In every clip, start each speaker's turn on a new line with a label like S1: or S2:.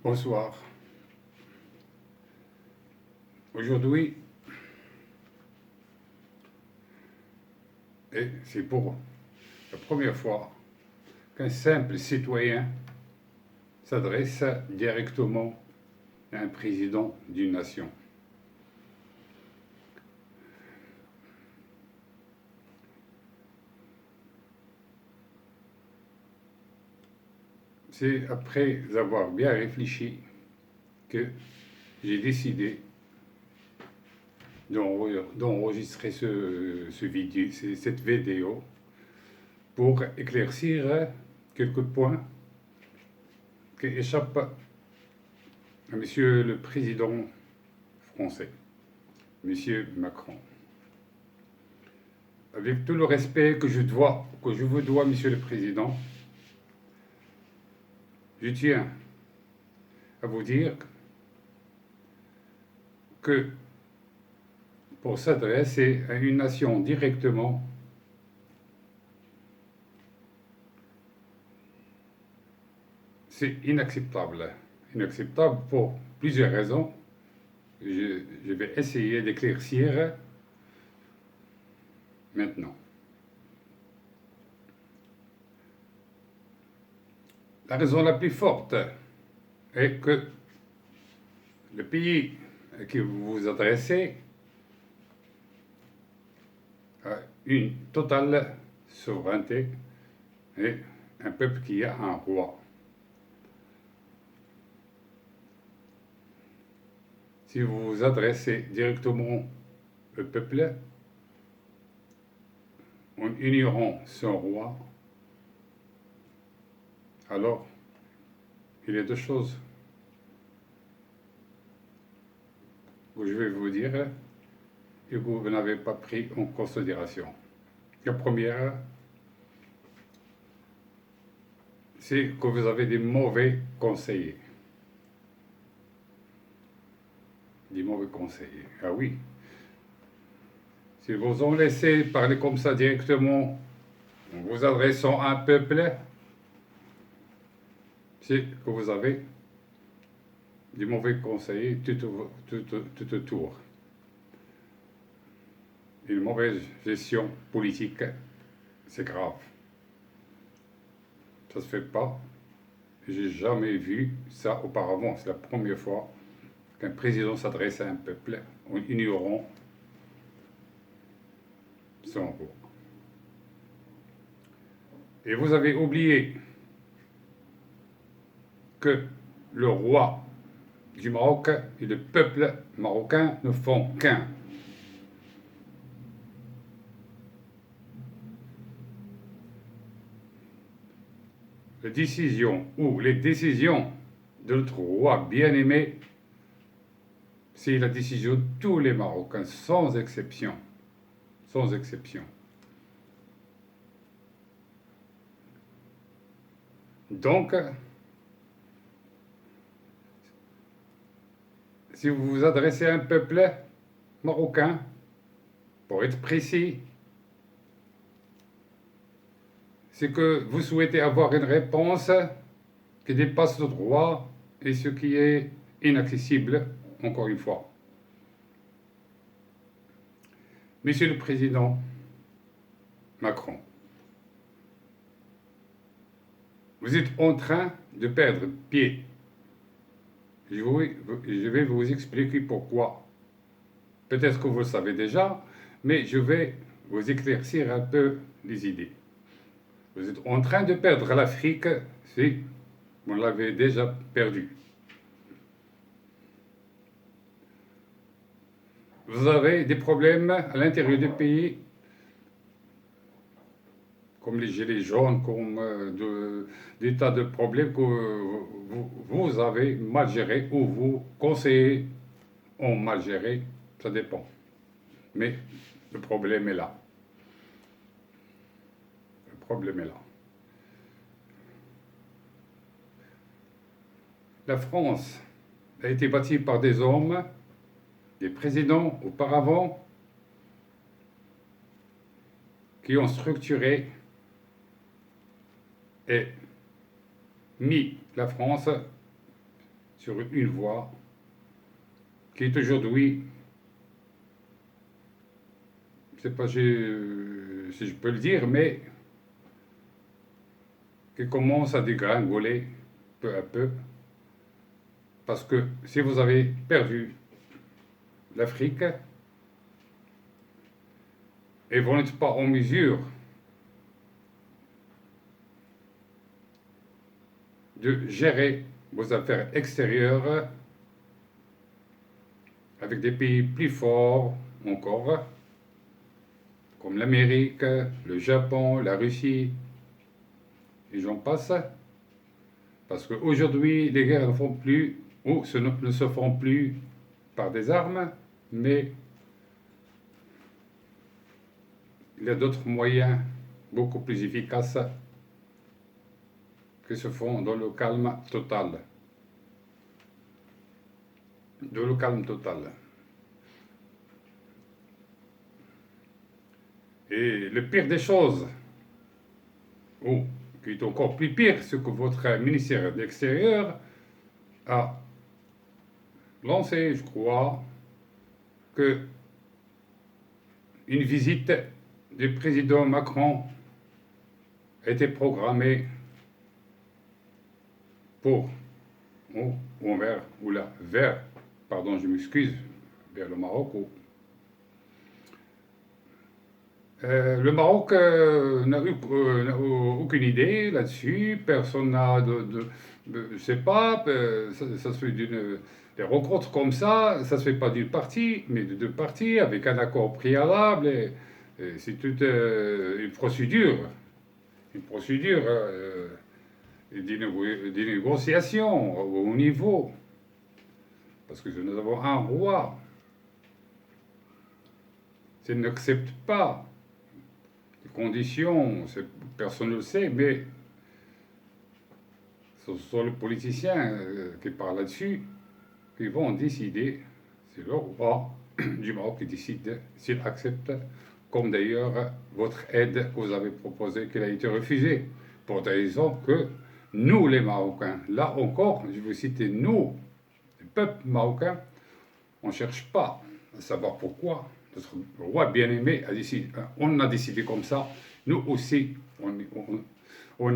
S1: Bonsoir. Aujourd'hui, et c'est pour la première fois qu'un simple citoyen s'adresse directement à un président d'une nation. C'est après avoir bien réfléchi que j'ai décidé d'enregistrer cette vidéo pour éclaircir quelques points qui échappent à Monsieur le Président français, Monsieur Macron. Avec tout le respect que je vous dois, Monsieur le Président, je tiens à vous dire que pour s'adresser à une nation directement, c'est inacceptable. Inacceptable pour plusieurs raisons. Je vais essayer d'éclaircir maintenant. La raison la plus forte est que le pays à qui vous vous adressez a une totale souveraineté et un peuple qui a un roi. Si vous vous adressez directement au peuple, en ignorant son roi, alors il y a deux choses que je vais vous dire et que vous n'avez pas pris en considération. La première, c'est que vous avez des mauvais conseillers. Des mauvais conseillers, ah oui. Si vous en laissez parler comme ça directement, en vous adressant à un peuple, c'est que vous avez des mauvais conseillers tout autour. Une mauvaise gestion politique, c'est grave. Ça se fait pas. J'ai jamais vu ça auparavant. C'est la première fois qu'un président s'adresse à un peuple en ignorant son roi. Et vous avez oublié que le roi du Maroc et le peuple marocain ne font qu'un. Les décisions de notre roi bien-aimé, c'est la décision de tous les Marocains, sans exception. Sans exception. Donc, si vous vous adressez à un peuple marocain, pour être précis, c'est que vous souhaitez avoir une réponse qui dépasse le droit et ce qui est inaccessible, encore une fois. Monsieur le Président Macron, vous êtes en train de perdre pied. Je vais vous expliquer pourquoi. Peut-être que vous le savez déjà, mais je vais vous éclaircir un peu les idées. Vous êtes en train de perdre l'Afrique si vous l'avez déjà perdu. Vous avez des problèmes à l'intérieur du pays, comme les gilets jaunes, comme des tas de problèmes que vous avez mal gérés ou vos conseillers ont mal géré, ça dépend. Mais le problème est là. Le problème est là. La France a été bâtie par des hommes, des présidents auparavant, qui ont structuré et mis la France sur une voie qui est aujourd'hui, je ne sais pas si je peux le dire, mais qui commence à dégringoler peu à peu. Parce que si vous avez perdu l'Afrique et vous n'êtes pas en mesure de gérer vos affaires extérieures avec des pays plus forts encore, comme l'Amérique, le Japon, la Russie, et j'en passe, parce qu'aujourd'hui, les guerres ne font plus, ou ne se font plus par des armes, mais il y a d'autres moyens beaucoup plus efficaces qui se font dans le calme total. Dans le calme total. Et le pire des choses, ou qui est encore plus pire, ce que votre ministère de l'Extérieur a lancé, je crois, que une visite du président Macron était programmée pour, ou vers, pardon, je m'excuse, vers le Maroc. Le Maroc n'a aucune idée là-dessus, personne n'a je sais pas, ça se fait des rencontres comme ça se fait pas d'une partie, mais de deux parties, avec un accord préalable, et c'est toute une procédure des négociations au haut niveau, parce que nous avons un roi, s'il n'accepte pas conditions, personne ne le sait, mais ce sont les politiciens qui parlent là-dessus, qui vont décider, c'est le roi du Maroc qui décide s'il accepte, comme d'ailleurs votre aide que vous avez proposée, qu'elle a été refusée, pour des raisons que nous, les Marocains, là encore, je veux citer nous, le peuple marocain, on ne cherche pas à savoir pourquoi. Notre roi bien-aimé a décidé, on a décidé comme ça, nous aussi, on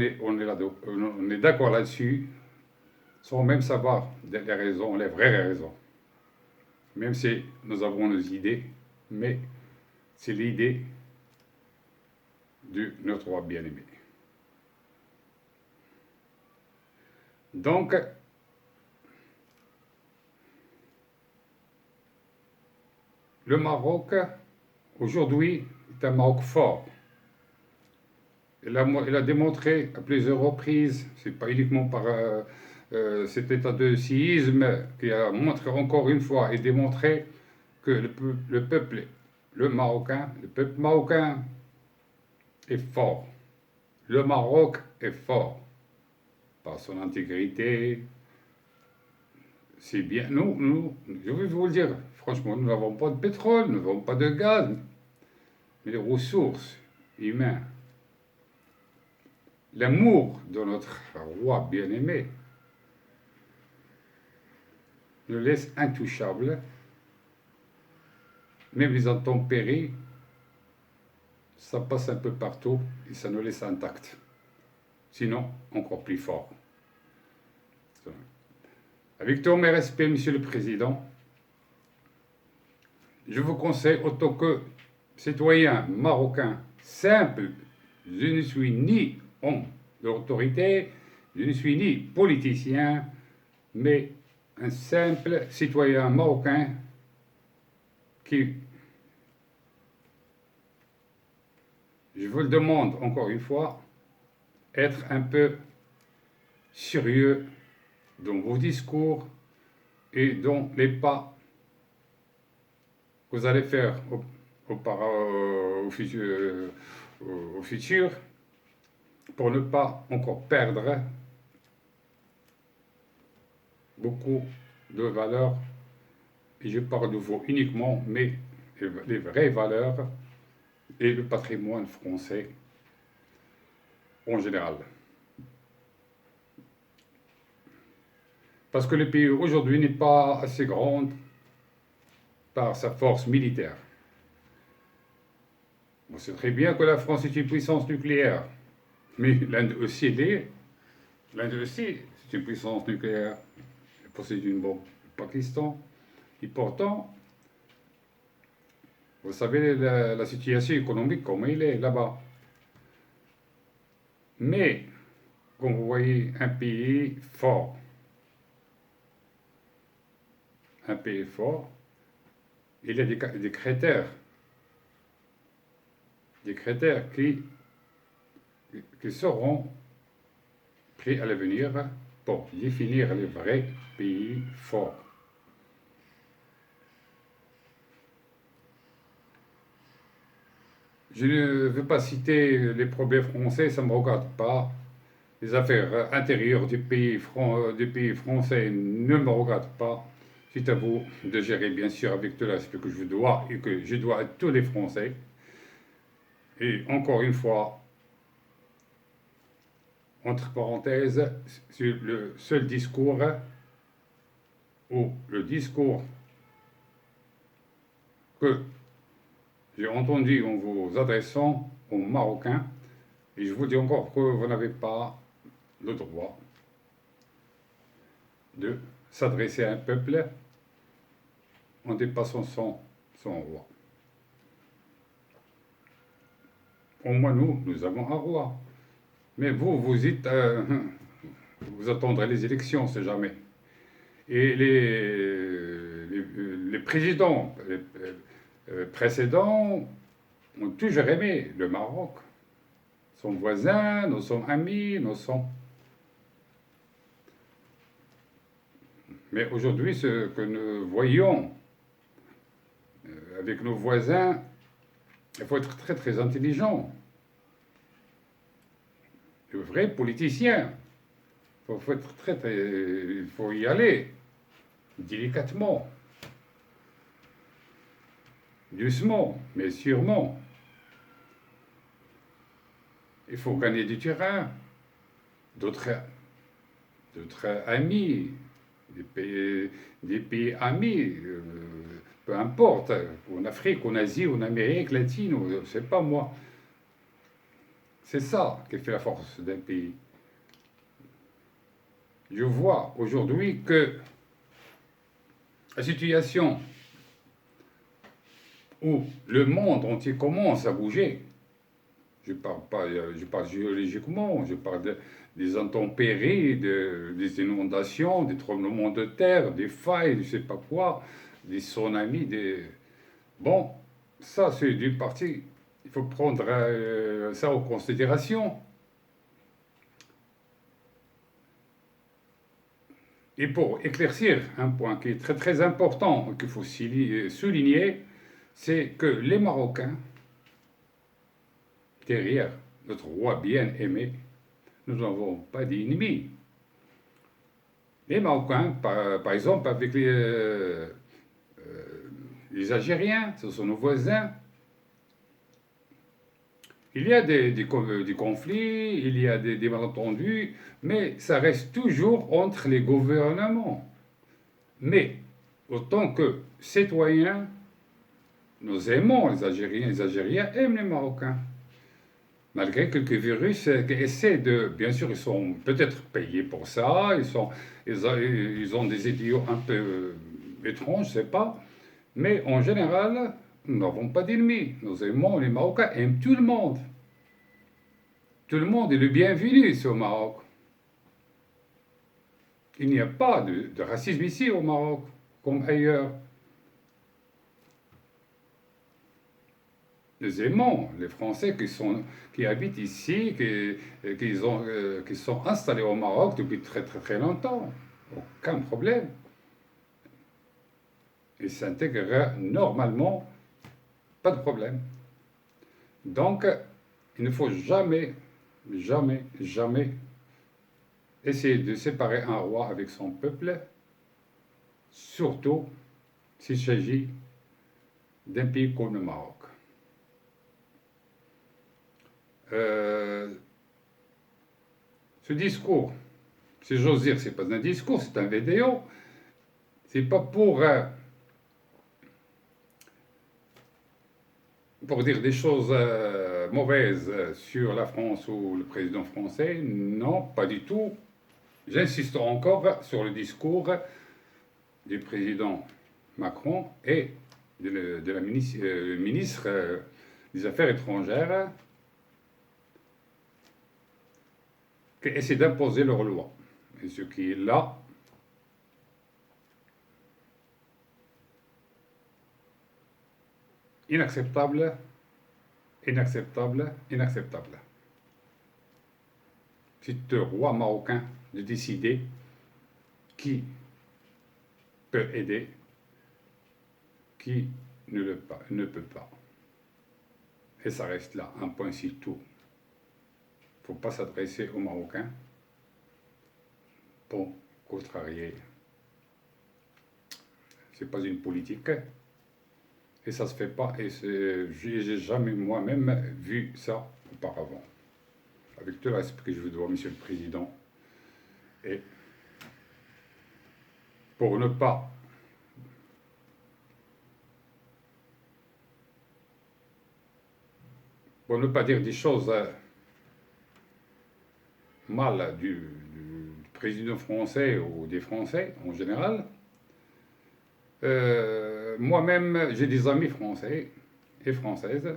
S1: est d'accord là-dessus, sans même savoir les raisons, les vraies raisons. Même si nous avons nos idées, mais c'est l'idée de notre roi bien-aimé. Donc, le Maroc, aujourd'hui, est un Maroc fort. Il a démontré à plusieurs reprises, c'est pas uniquement par cet état de séisme qui a montré encore une fois et démontré que le peuple marocain est fort. Le Maroc est fort par son intégrité. C'est bien. Nous, je vais vous le dire, franchement, nous n'avons pas de pétrole, nous n'avons pas de gaz, mais les ressources humaines, l'amour de notre roi bien-aimé nous laisse intouchables, même les intempéries, ça passe un peu partout et ça nous laisse intacts. Sinon, encore plus fort. Avec tous mes respects, Monsieur le Président, je vous conseille, en tant que citoyen marocain simple, je ne suis ni homme d'autorité, je ne suis ni politicien, mais un simple citoyen marocain qui, je vous le demande encore une fois, être un peu sérieux dans vos discours et dans les pas que vous allez faire au futur pour ne pas encore perdre beaucoup de valeurs, et je parle de vous uniquement, mais les vraies valeurs et le patrimoine français en général. Parce que le pays aujourd'hui n'est pas assez grand par sa force militaire. On sait très bien que la France est une puissance nucléaire, mais l'Inde aussi l'est. L'Inde aussi, c'est une puissance nucléaire. Elle possède une bombe. Le Pakistan. Et pourtant, vous savez la situation économique comme elle est là-bas. Mais, comme vous voyez, un pays fort, il y a des critères qui seront pris à l'avenir pour définir les vrais pays forts. Je ne veux pas citer les problèmes français, ça ne me regarde pas. Les affaires intérieures du pays français ne me regardent pas. C'est à vous de gérer, bien sûr, avec tout l'aspect que je dois et que je dois à tous les Français. Et encore une fois, entre parenthèses, sur le seul discours ou le discours que j'ai entendu en vous adressant aux Marocains, et je vous dis encore que vous n'avez pas le droit de s'adresser à un peuple en dépassant son roi. Au moins nous avons un roi. Mais vous attendrez les élections, c'est jamais. Et les présidents précédents ont toujours aimé le Maroc. Son voisin, nous sommes amis, nous sommes... Mais aujourd'hui, ce que nous voyons avec nos voisins, il faut être très très intelligent. Le vrai politicien, il faut y aller délicatement, doucement, mais sûrement. Il faut gagner du terrain, d'autres amis, des pays amis, peu importe, en Afrique, en Asie, en Amérique latine, je ne sais pas moi. C'est ça qui fait la force d'un pays. Je vois aujourd'hui que la situation où le monde entier commence à bouger, je parle géologiquement, je parle des intempéries, des inondations, des tremblements de terre, des failles, je ne sais pas quoi, des tsunamis, Bon, ça c'est d'une partie, il faut prendre ça en considération. Et pour éclaircir un point qui est très très important, qu'il faut souligner, c'est que les Marocains, derrière notre roi bien-aimé, nous n'avons pas d'ennemis. Les Marocains, par exemple, avec les Algériens, ce sont nos voisins. Il y a des conflits, il y a des malentendus, mais ça reste toujours entre les gouvernements. Mais, autant que citoyens, nous aimons les Algériens aiment les Marocains. Malgré quelques virus qui essaient de... Bien sûr, ils sont peut-être payés pour ça, ils ont des idiots un peu étranges, je ne sais pas. Mais en général, nous n'avons pas d'ennemis. Nous aimons, les Marocains aiment tout le monde. Tout le monde est le bienvenu ici au Maroc. Il n'y a pas de racisme ici au Maroc, comme ailleurs. Nous aimons les Français qui habitent ici, qui sont installés au Maroc depuis très très très longtemps. Aucun problème. Ils s'intègrent normalement, pas de problème. Donc, il ne faut jamais, jamais, jamais essayer de séparer un roi avec son peuple, surtout s'il s'agit d'un pays comme le Maroc. Ce discours si j'ose dire, c'est pas un discours, c'est une vidéo. C'est pas pour dire des choses mauvaises sur la France ou le président français. Non, pas du tout. J'insiste encore sur le discours du président Macron et de la ministre des Affaires étrangères qui essaient d'imposer leur loi. Et ce qui est là, inacceptable, inacceptable, inacceptable. C'est au roi marocain de décider qui peut aider, qui ne peut pas. Et ça reste là, un point c'est tout. Il ne faut pas s'adresser aux Marocains pour contrarier. Ce n'est pas une politique. Et ça ne se fait pas. Et j'ai jamais moi-même vu ça auparavant. Avec tout le respect que je vous dois, Monsieur le Président. Et pour ne pas dire des choses mal du président français ou des Français en général, moi-même, j'ai des amis français et françaises.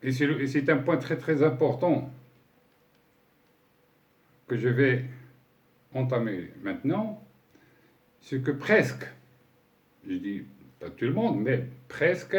S1: Et c'est un point très très important que je vais entamer maintenant, c'est que presque, je dis pas tout le monde, mais presque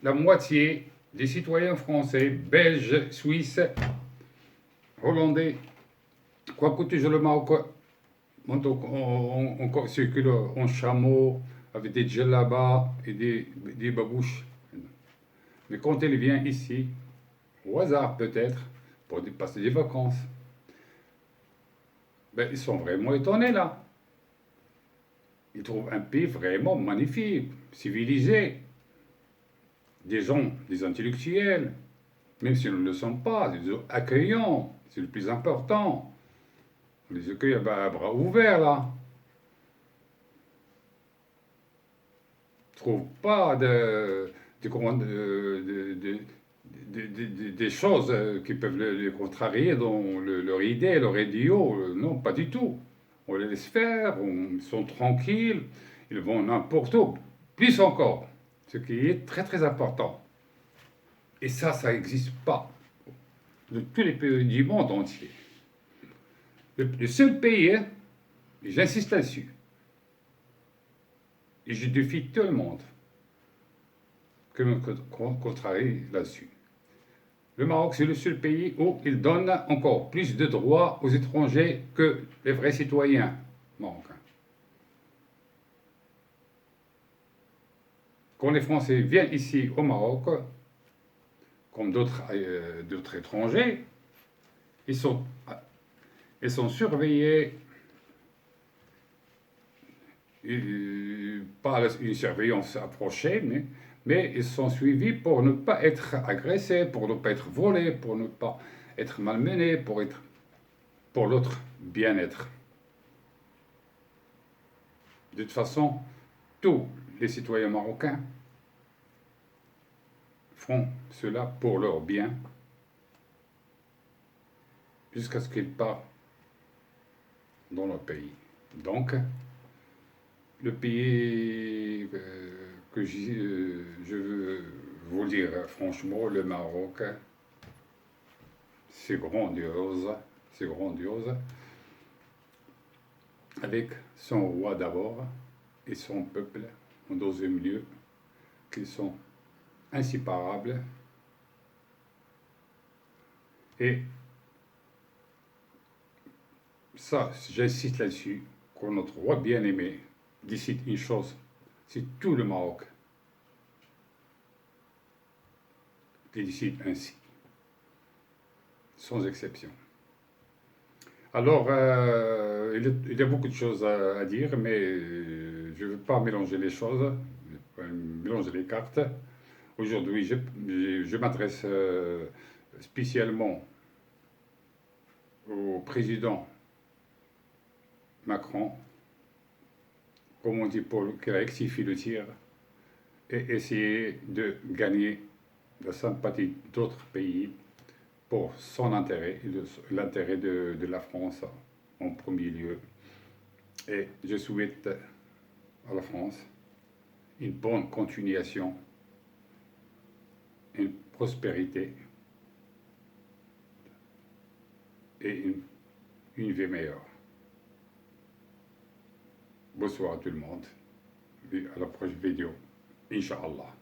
S1: la moitié des citoyens français, belges, suisses, hollandais, quoique toujours le Maroc, on circule en chameau, avec des djellabas et des babouches. Mais quand il vient ici, au hasard peut-être, pour passer des vacances, ben, ils sont vraiment étonnés là. Ils trouvent un pays vraiment magnifique, civilisé. Des gens, des intellectuels, même si nous ne le sommes pas, des accueillants, c'est le plus important. On les accueille à bras ouverts là. Je trouve pas des choses qui peuvent les contrarier dans leur idée, leur idiot. Non, pas du tout. On les laisse faire, ils sont tranquilles, ils vont n'importe où. Plus encore, ce qui est très très important. Et ça n'existe pas de tous les pays du monde entier. Le seul pays, et j'insiste là-dessus, et je défie tout le monde que me contrarie là-dessus. Le Maroc, c'est le seul pays où il donne encore plus de droits aux étrangers que les vrais citoyens marocains. Quand les Français viennent ici au Maroc, comme d'autres étrangers, ils sont surveillés, pas une surveillance approchée, mais ils sont suivis pour ne pas être agressés, pour ne pas être volés, pour ne pas être malmenés, pour l'autre bien-être. De toute façon, tous les citoyens marocains font cela pour leur bien, jusqu'à ce qu'ils partent dans leur pays. Donc, le pays que je veux vous dire franchement, le Maroc, c'est grandiose, avec son roi d'abord et son peuple en deuxième lieu, qui sont inséparables. Et ça, j'insiste là-dessus, quand notre roi bien-aimé décide une chose, c'est tout le Maroc qui décide ainsi, sans exception. Alors, il y a beaucoup de choses à dire, mais je ne veux pas mélanger les choses, mélanger les cartes. Aujourd'hui, je m'adresse spécialement au président Macron, comme on dit, pour qu'il rectifie le tir et essayer de gagner la sympathie d'autres pays pour son intérêt, et l'intérêt de la France en premier lieu. Et je souhaite à la France une bonne continuation, une prospérité et une vie meilleure. Bonsoir à tout le monde et à la prochaine vidéo, Inch'Allah.